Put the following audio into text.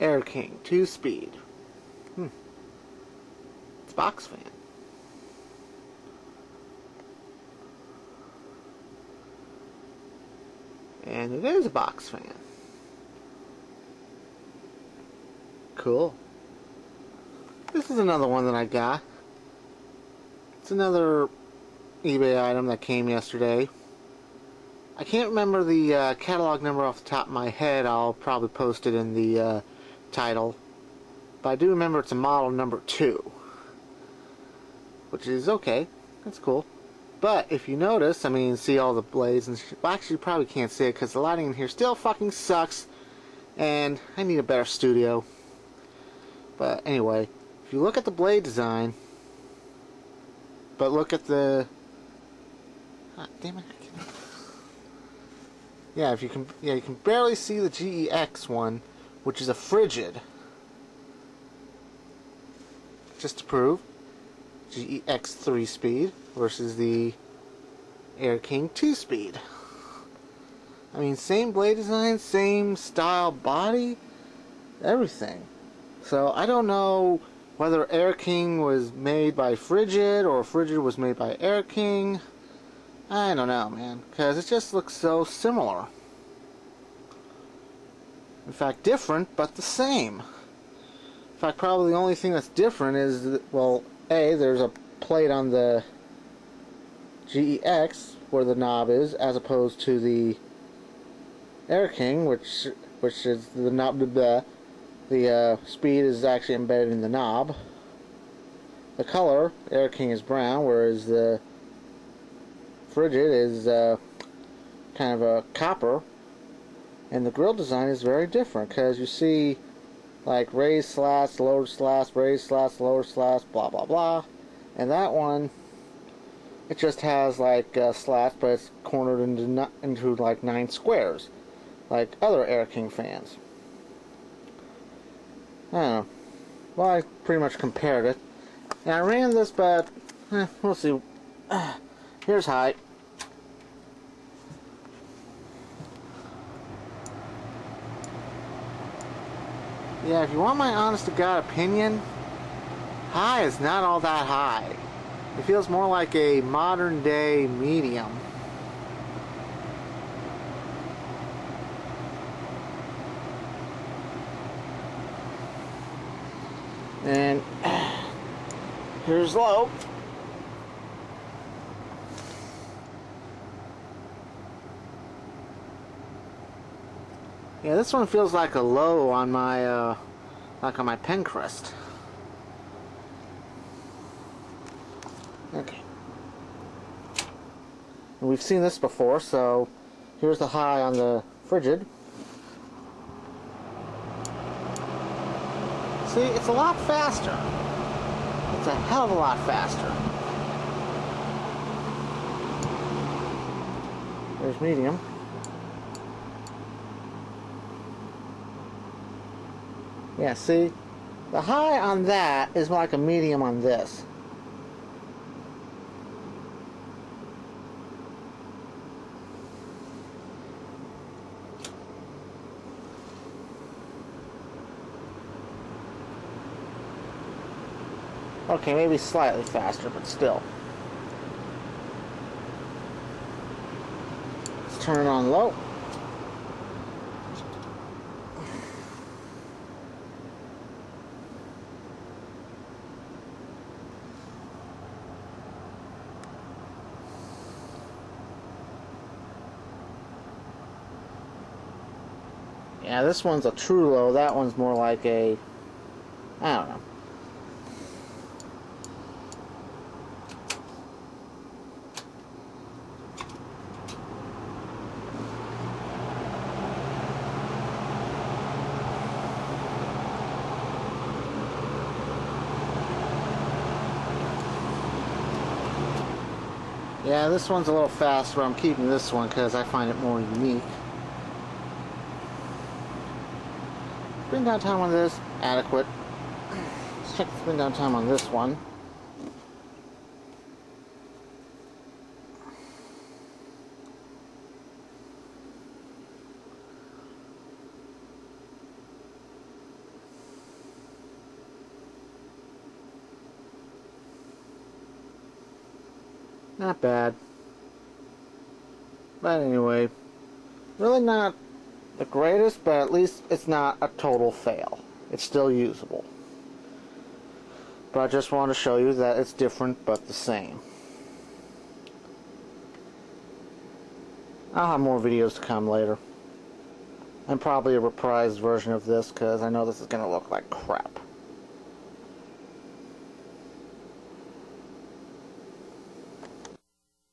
Air King 2-speed. It's box fan. And it is a box fan. Cool. This is another one that I got. It's another eBay item that came yesterday. I can't remember the catalog number off the top of my head. I'll probably post it in the title. But I do remember it's a model number 2. Which is okay. That's cool. But if you notice, I mean, see all the blades and well, actually you probably can't see it because the lighting in here still fucking sucks. And I need a better studio. But anyway, if you look at the blade design, but look at the... God damn it. Yeah, if you can, you can barely see the GEX one, which is a frigid. Just to prove, GEX 3-speed versus the Air King 2-speed. I mean, same blade design, same style body, everything. So I don't know whether Air King was made by Frigid or Frigid was made by Air King. I don't know, man, because it just looks so similar. In fact, different, but the same. In fact, probably the only thing that's different is, that, well, A, there's a plate on the GEX where the knob is, as opposed to the Air King, which is the knob. The speed is actually embedded in the knob. The color, Air King is brown, whereas the Frigid is kind of a copper. And the grill design is very different because you see like raised slats, lowered slats, raised slats, lowered slats, blah blah blah. And that one, it just has like slats, but it's cornered into like 9 squares, like other Air King fans. I don't know. Well, I pretty much compared it. And I ran this, but we'll see. Here's height. Yeah, if you want my honest to God opinion, high is not all that high. It feels more like a modern day medium. And here's low. Yeah, this one feels like a low on my like on my pen crest. Okay. And we've seen this before, so here's the high on the Frigid. See, it's a lot faster. It's a hell of a lot faster. There's medium. Yeah, see, the high on that is like a medium on this. Okay, maybe slightly faster, but still. Let's turn it on low. Yeah, this one's a true low. That one's more like a, I don't know. Yeah, this one's a little faster, but I'm keeping this one because I find it more unique. Spin down time on this, adequate. Let's check the spin down time on this one. Not bad. But anyway, really not the greatest, but at least it's not a total fail. It's still usable. But I just want to show you that it's different but the same. I'll have more videos to come later. And probably a reprised version of this, because I know this is going to look like crap.